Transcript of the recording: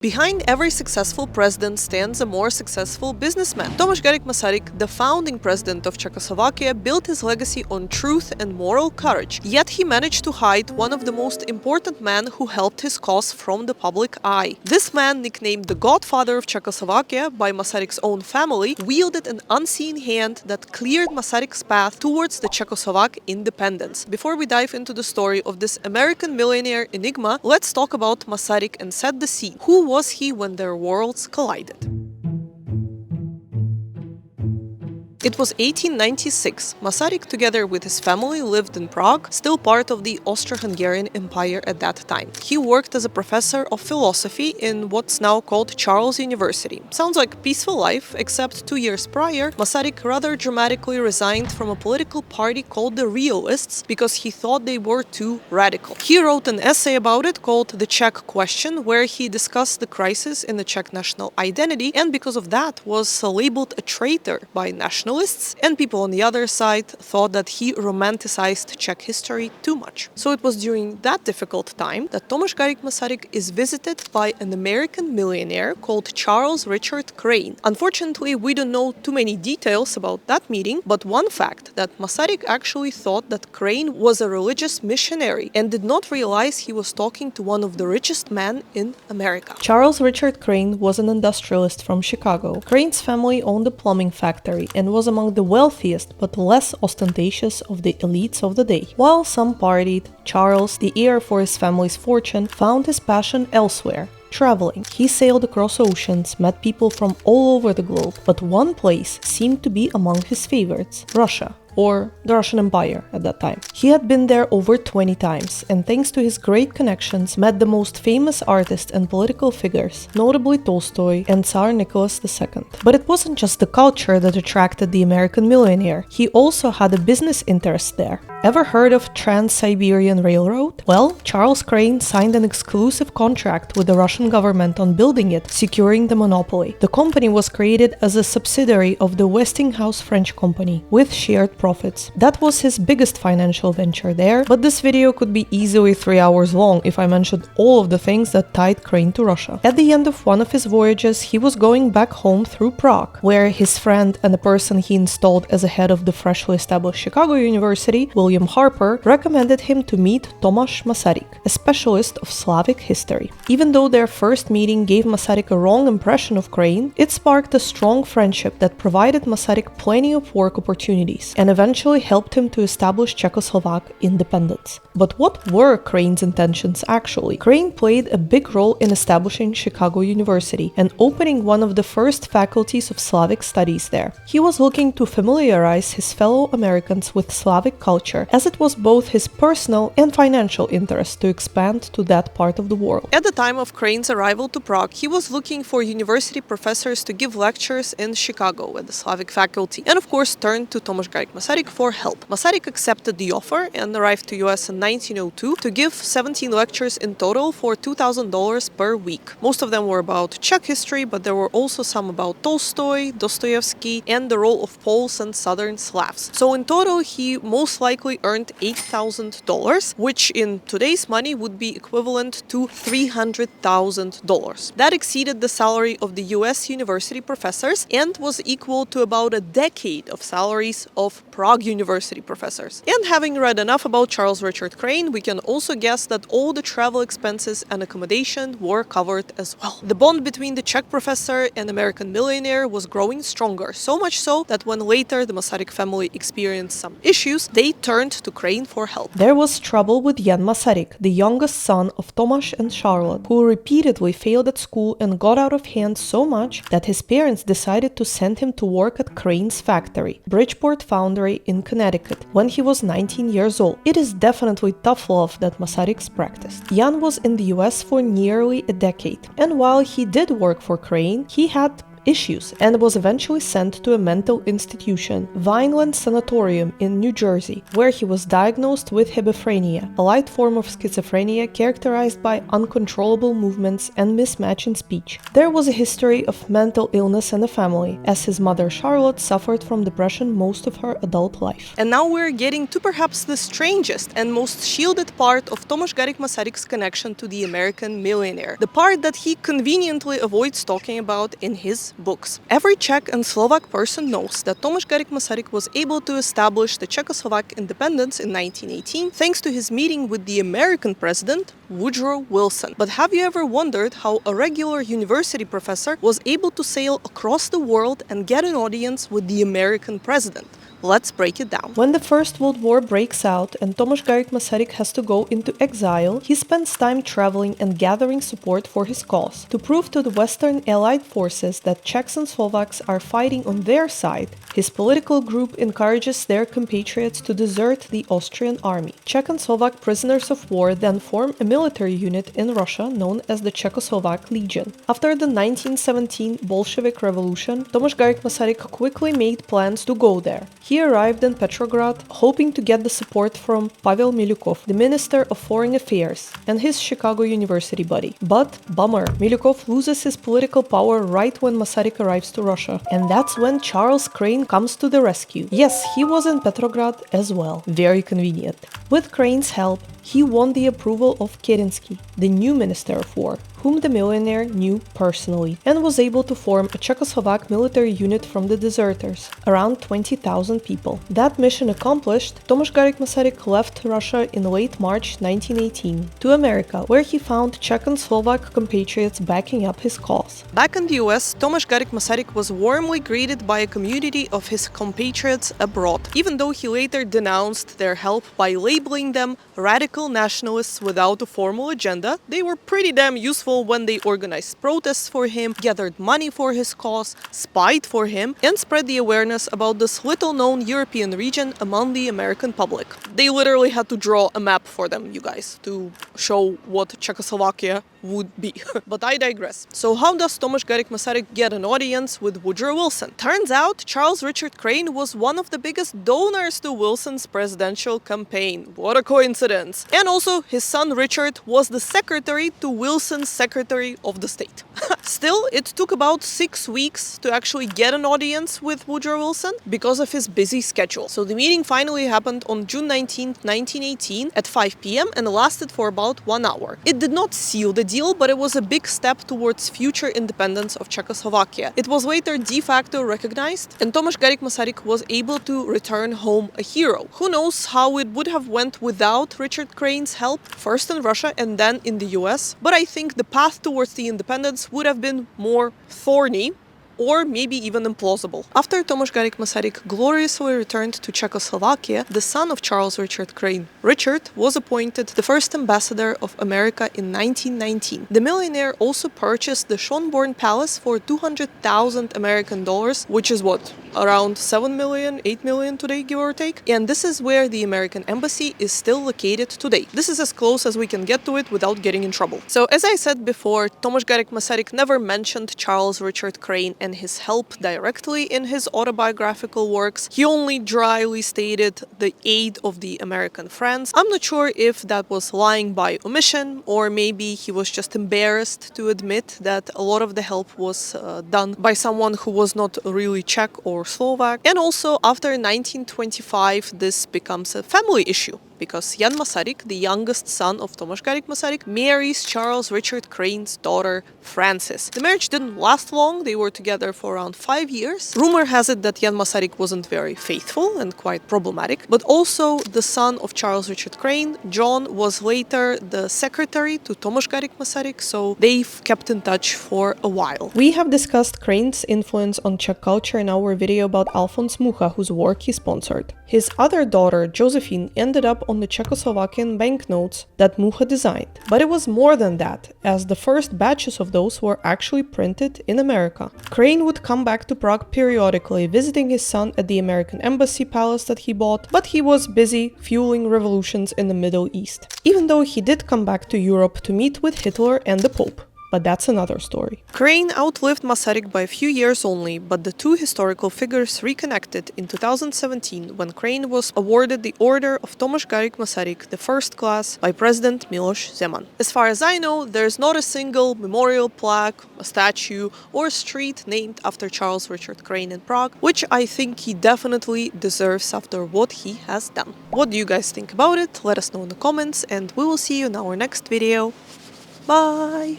Behind every successful president stands a more successful businessman. Tomáš Garrigue Masaryk, the founding president of Czechoslovakia, built his legacy on truth and moral courage. Yet he managed to hide one of the most important men who helped his cause from the public eye. This man, nicknamed the Godfather of Czechoslovakia by Masaryk's own family, wielded an unseen hand that cleared Masaryk's path towards the Czechoslovak independence. Before we dive into the story of this American millionaire enigma, let's talk about Masaryk and set the scene. Who was he when their worlds collided? It was 1896. Masaryk, together with his family, lived in Prague, still part of the Austro-Hungarian Empire at that time. He worked as a professor of philosophy in what's now called Charles University. Sounds like a peaceful life, except 2 years prior, Masaryk rather dramatically resigned from a political party called the Realists because he thought they were too radical. He wrote an essay about it called The Czech Question, where he discussed the crisis in the Czech national identity, and because of that was labeled a traitor by nationalists. And people on the other side thought that he romanticized Czech history too much. So it was during that difficult time that Tomáš Garrigue Masaryk is visited by an American millionaire called Charles Richard Crane. Unfortunately, we don't know too many details about that meeting, but one fact that Masaryk actually thought that Crane was a religious missionary and did not realize he was talking to one of the richest men in America. Charles Richard Crane was an industrialist from Chicago. Crane's family owned a plumbing factory and was among the wealthiest but less ostentatious of the elites of the day. While some partied, Charles, the heir for his family's fortune, found his passion elsewhere. Traveling. He sailed across oceans, met people from all over the globe, but one place seemed to be among his favorites: Russia, or the Russian Empire at that time. He had been there over 20 times, and thanks to his great connections, met the most famous artists and political figures, notably Tolstoy and Tsar Nicholas II. But it wasn't just the culture that attracted the American millionaire. He also had a business interest there. Ever heard of Trans-Siberian Railroad? Well, Charles Crane signed an exclusive contract with the Russian government on building it, securing the monopoly. The company was created as a subsidiary of the Westinghouse French company, with shared profits. That was his biggest financial venture there, but this video could be easily 3 hours long if I mentioned all of the things that tied Crane to Russia. At the end of one of his voyages, he was going back home through Prague, where his friend and the person he installed as a head of the freshly established Chicago University, William Harper, recommended him to meet Tomáš Masaryk, a specialist of Slavic history. Even though their first meeting gave Masaryk a wrong impression of Crane, it sparked a strong friendship that provided Masaryk plenty of work opportunities and eventually helped him to establish Czechoslovak independence. But what were Crane's intentions actually? Crane played a big role in establishing Chicago University and opening one of the first faculties of Slavic studies there. He was looking to familiarize his fellow Americans with Slavic culture, as it was both his personal and financial interest to expand to that part of the world. At the time of Crane's arrival to Prague, he was looking for university professors to give lectures in Chicago at the Slavic faculty, and of course turned to Tomáš Garrigue Masaryk for help. Masaryk accepted the offer and arrived to US in 1902 to give 17 lectures in total for $2,000 per week. Most of them were about Czech history, but there were also some about Tolstoy, Dostoevsky, and the role of Poles and Southern Slavs. So in total, he most likely earned $8,000, which in today's money would be equivalent to $300,000. That exceeded the salary of the US university professors and was equal to about a decade of salaries of Prague University professors. And having read enough about Charles Richard Crane, we can also guess that all the travel expenses and accommodation were covered as well. The bond between the Czech professor and American millionaire was growing stronger, so much so that when later the Masaryk family experienced some issues, they turned to Crane for help. There was trouble with Jan Masaryk, the youngest son of Tomáš and Charlotte, who repeatedly failed at school and got out of hand so much that his parents decided to send him to work at Crane's factory, Bridgeport Foundry in Connecticut, when he was 19 years old. It is definitely tough love that Masaryk's practiced. Jan was in the US for nearly a decade, and while he did work for Crane, he had issues and was eventually sent to a mental institution, Vineland Sanatorium in New Jersey, where he was diagnosed with hebephrenia, a light form of schizophrenia characterized by uncontrollable movements and mismatch in speech. There was a history of mental illness in the family, as his mother Charlotte suffered from depression most of her adult life. And now we're getting to perhaps the strangest and most shielded part of Tomáš Garrigue Masaryk's connection to the American millionaire, the part that he conveniently avoids talking about in his books. Every Czech and Slovak person knows that Tomáš Garrigue Masaryk was able to establish the Czechoslovak independence in 1918 thanks to his meeting with the American president, Woodrow Wilson. But have you ever wondered how a regular university professor was able to sail across the world and get an audience with the American president? Let's break it down. When the First World War breaks out and Tomáš Garrigue Masaryk has to go into exile, he spends time traveling and gathering support for his cause. To prove to the Western Allied forces that Czechs and Slovaks are fighting on their side, his political group encourages their compatriots to desert the Austrian army. Czech and Slovak prisoners of war then form a military unit in Russia known as the Czechoslovak Legion. After the 1917 Bolshevik Revolution, Tomáš Garrigue Masaryk quickly made plans to go there. He arrived in Petrograd, hoping to get the support from Pavel Milyukov, the Minister of Foreign Affairs, and his Chicago University buddy. But, bummer, Milyukov loses his political power right when Masaryk arrives to Russia. And that's when Charles Crane comes to the rescue. Yes, he was in Petrograd as well. Very convenient. With Crane's help, he won the approval of Kerensky, the new Minister of War, whom the millionaire knew personally, and was able to form a Czechoslovak military unit from the deserters, around 20,000 people. That mission accomplished, Tomáš Garrigue Masaryk left Russia in late March 1918 to America, where he found Czech and Slovak compatriots backing up his cause. Back in the US, Tomáš Garrigue Masaryk was warmly greeted by a community of his compatriots abroad, even though he later denounced their help by labeling them radical nationalists without a formal agenda. They were pretty damn useful when they organized protests for him, gathered money for his cause, spied for him, and spread the awareness about this little-known European region among the American public. They literally had to draw a map for them, you guys, to show what Czechoslovakia would be. But I digress. So how does Tomáš Garrigue Masaryk get an audience with Woodrow Wilson? Turns out Charles Richard Crane was one of the biggest donors to Wilson's presidential campaign. What a coincidence. And also his son Richard was the secretary to Wilson's Secretary of the State. Still, it took about 6 weeks to actually get an audience with Woodrow Wilson because of his busy schedule. So the meeting finally happened on June 19, 1918 at 5 p.m. and lasted for about 1 hour. It did not seal the deal, but it was a big step towards future independence of Czechoslovakia. It was later de facto recognized, and Tomáš Garrigue Masaryk was able to return home a hero. Who knows how it would have went without Richard Crane's help, first in Russia and then in the US, but I think the path towards the independence would have been more thorny, or maybe even implausible. After Tomáš Garrigue Masaryk gloriously returned to Czechoslovakia, the son of Charles Richard Crane, Richard, was appointed the first ambassador of America in 1919. The millionaire also purchased the Schönborn Palace for $200,000 American dollars, which is what, around 7 million, 8 million today, give or take? And this is where the American embassy is still located today. This is as close as we can get to it without getting in trouble. So as I said before, Tomáš Garrigue Masaryk never mentioned Charles Richard Crane and his help directly in his autobiographical works. He only dryly stated the aid of the American friends. I'm not sure if that was lying by omission, or maybe he was just embarrassed to admit that a lot of the help was done by someone who was not really Czech or Slovak. And also, after 1925, this becomes a family issue, because Jan Masaryk, the youngest son of Tomáš Garrigue Masaryk, marries Charles Richard Crane's daughter, Frances. The marriage didn't last long. They were together for around 5 years. Rumor has it that Jan Masaryk wasn't very faithful and quite problematic, but also the son of Charles Richard Crane, John, was later the secretary to Tomáš Garrigue Masaryk, so they've kept in touch for a while. We have discussed Crane's influence on Czech culture in our video about Alfons Mucha, whose work he sponsored. His other daughter, Josephine, ended up on the Czechoslovakian banknotes that Mucha designed. But it was more than that, as the first batches of those were actually printed in America. Crane would come back to Prague periodically, visiting his son at the American Embassy Palace that he bought, but he was busy fueling revolutions in the Middle East. Even though he did come back to Europe to meet with Hitler and the Pope. but that's another story. Crane outlived Masaryk by a few years only, but the two historical figures reconnected in 2017 when Crane was awarded the Order of Tomasz Garrick Masaryk, the first class, by President Miloš Zeman. As far as I know, there's not a single memorial plaque, a statue, or a street named after Charles Richard Crane in Prague, which I think he definitely deserves after what he has done. What do you guys think about it? Let us know in the comments, and we will see you in our next video. Bye!